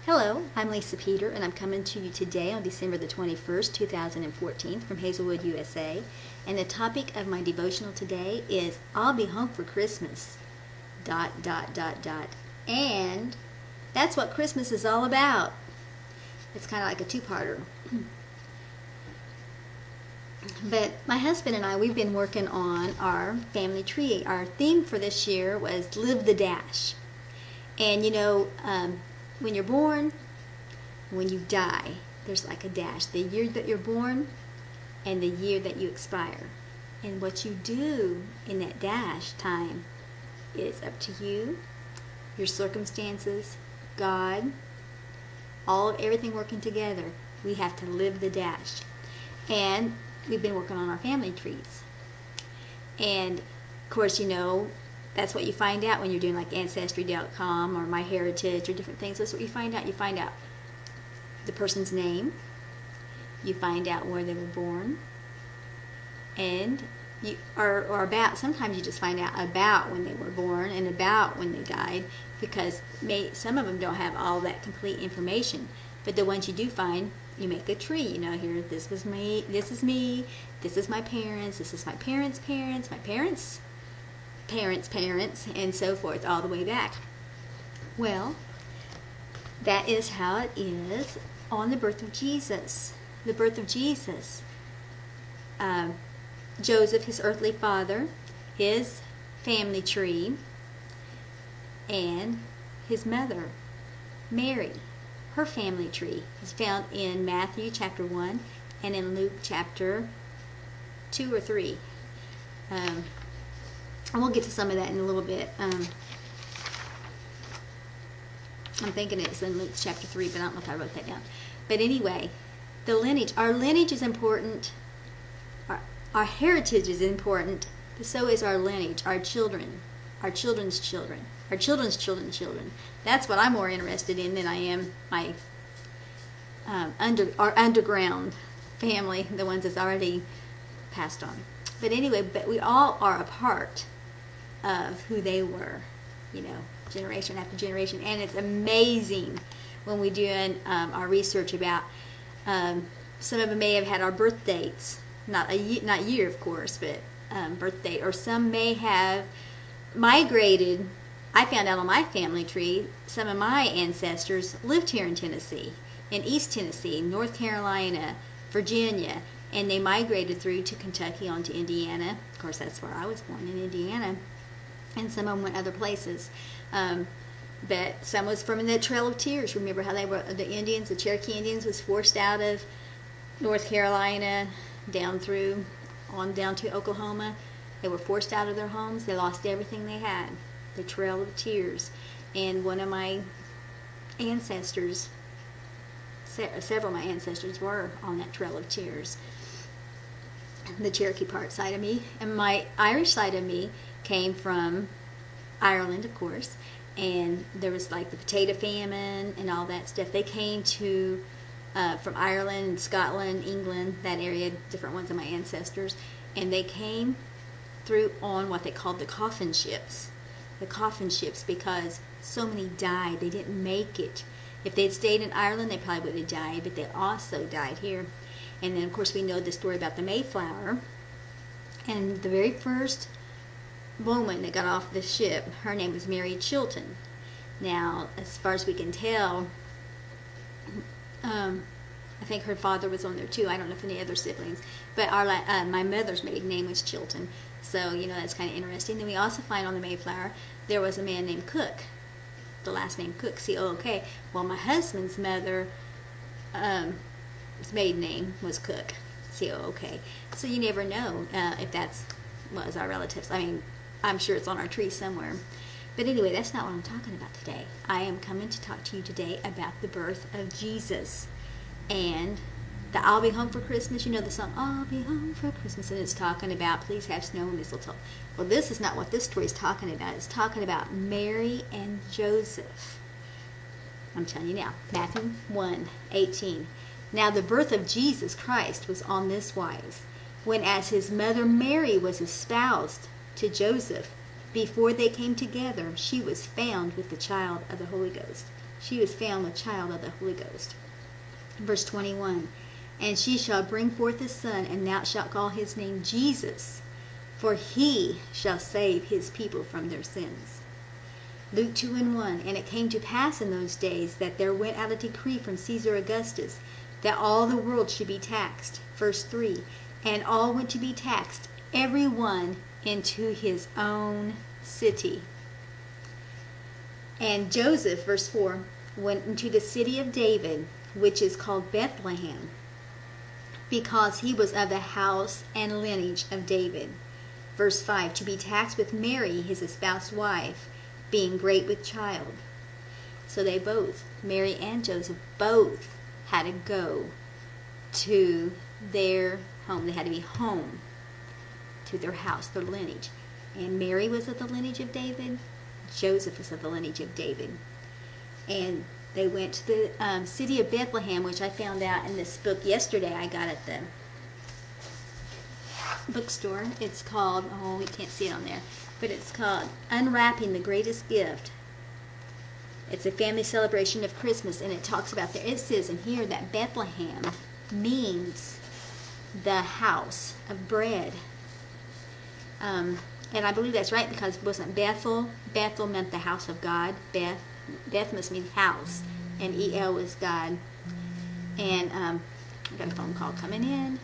Hello, I'm Lisa Peter, and I'm coming to you today on December the 21st, 2014 from Hazelwood, USA. And the topic of my devotional today is I'll be home for Christmas, ... And that's what Christmas is all about. It's kind of like a two-parter. But my husband and I, we've been working on our family tree. Our theme for this year was Live the Dash. And you know, when you're born, when you die, there's like a dash. The year that you're born and the year that you expire. And what you do in that dash time is up to you, your circumstances, God, everything working together. We have to live the dash. And we've been working on our family trees. And of course, you know, that's what you find out when you're doing like Ancestry.com or MyHeritage or different things. That's what you find out. You find out the person's name. You find out where they were born. And or about, sometimes you just find out about when they were born and about when they died, because some of them don't have all that complete information. But the ones you do find, you make a tree. You know, here, this was me, this is me, this is my parents, this is my parents' parents, my parents' parents, and so forth, all the way back. Well, that is how it is on the birth of Jesus. The birth of Jesus. Joseph, his earthly father, his family tree, and his mother, Mary, her family tree, is found in Matthew chapter 1 and in Luke chapter 2 or 3. And we'll get to some of that in a little bit. I'm thinking it's in Luke chapter 3, but I don't know if I wrote that down. But anyway, the lineage. Our lineage is important. Our heritage is important. But so is our lineage, our children, our children's children, our children's children's children. That's what I'm more interested in than I am my our underground family, the ones that's already passed on. But anyway, but we all are a part of who they were, you know, generation after generation. And it's amazing when we do our research about some of them may have had our birth dates, not year of course, but birth date, or some may have migrated. I found out on my family tree some of my ancestors lived here in Tennessee, in East Tennessee, North Carolina, Virginia, and they migrated through to Kentucky onto Indiana. Of course, that's where I was born, in Indiana. And some of them went other places. But some was from the Trail of Tears. Remember how they were, the Indians, the Cherokee Indians, was forced out of North Carolina down through, on down to Oklahoma. They were forced out of their homes. They lost everything they had. The Trail of Tears. And one of my ancestors, several of my ancestors were on that Trail of Tears. The Cherokee part side of me. And my Irish side of me came from Ireland, of course, and there was like the potato famine and all that stuff. They came to from Ireland, Scotland, England, that area, different ones of my ancestors, and they came through on what they called the coffin ships. The coffin ships, because so many died. They didn't make it. If they'd stayed in Ireland, they probably would have died, but they also died here. And then, of course, we know the story about the Mayflower, and the very first woman that got off the ship, her name was Mary Chilton. Now, as far as we can tell, I think her father was on there too. I don't know if any other siblings, but my mother's maiden name was Chilton, so you know, that's kind of interesting. Then we also find on the Mayflower there was a man named Cook, the last name Cook, C-O-O-K. Well, my husband's mother, his maiden name was Cook, C-O-O-K. So you never know if that's was our relatives. I mean, I'm sure it's on our tree somewhere. But anyway, that's not what I'm talking about today. I am coming to talk to you today about the birth of Jesus. And the I'll Be Home for Christmas, you know the song, I'll Be Home for Christmas, and it's talking about please have snow and mistletoe. Well, this is not what this story is talking about. It's talking about Mary and Joseph. I'm telling you now, Matthew 1:18. Now the birth of Jesus Christ was on this wise, when as his mother Mary was espoused to Joseph, before they came together, she was found with the child of the Holy Ghost. she was found with child of the Holy Ghost. Verse 21, and she shall bring forth a son, and thou shalt call his name Jesus, for he shall save his people from their sins. Luke 2:1, and it came to pass in those days that there went out a decree from Caesar Augustus that all the world should be taxed. Verse 3, and all went to be taxed, every one into his own city. And Joseph, verse 4, went into the city of David, which is called Bethlehem, because he was of the house and lineage of David. Verse 5, to be taxed with Mary, his espoused wife, being great with child. So they both, Mary and Joseph, both had to go to their home. They had to be home to their house, their lineage. And Mary was of the lineage of David. Joseph was of the lineage of David. And they went to the city of Bethlehem, which I found out in this book yesterday I got at the bookstore. It's called, oh, you can't see it on there, but it's called Unwrapping the Greatest Gift. It's a family celebration of Christmas, and it talks about there. It says in here that Bethlehem means the house of bread. And I believe that's right, because it wasn't Bethel. Bethel meant the house of God. Beth must mean house, and El was God. And I got a phone call coming in.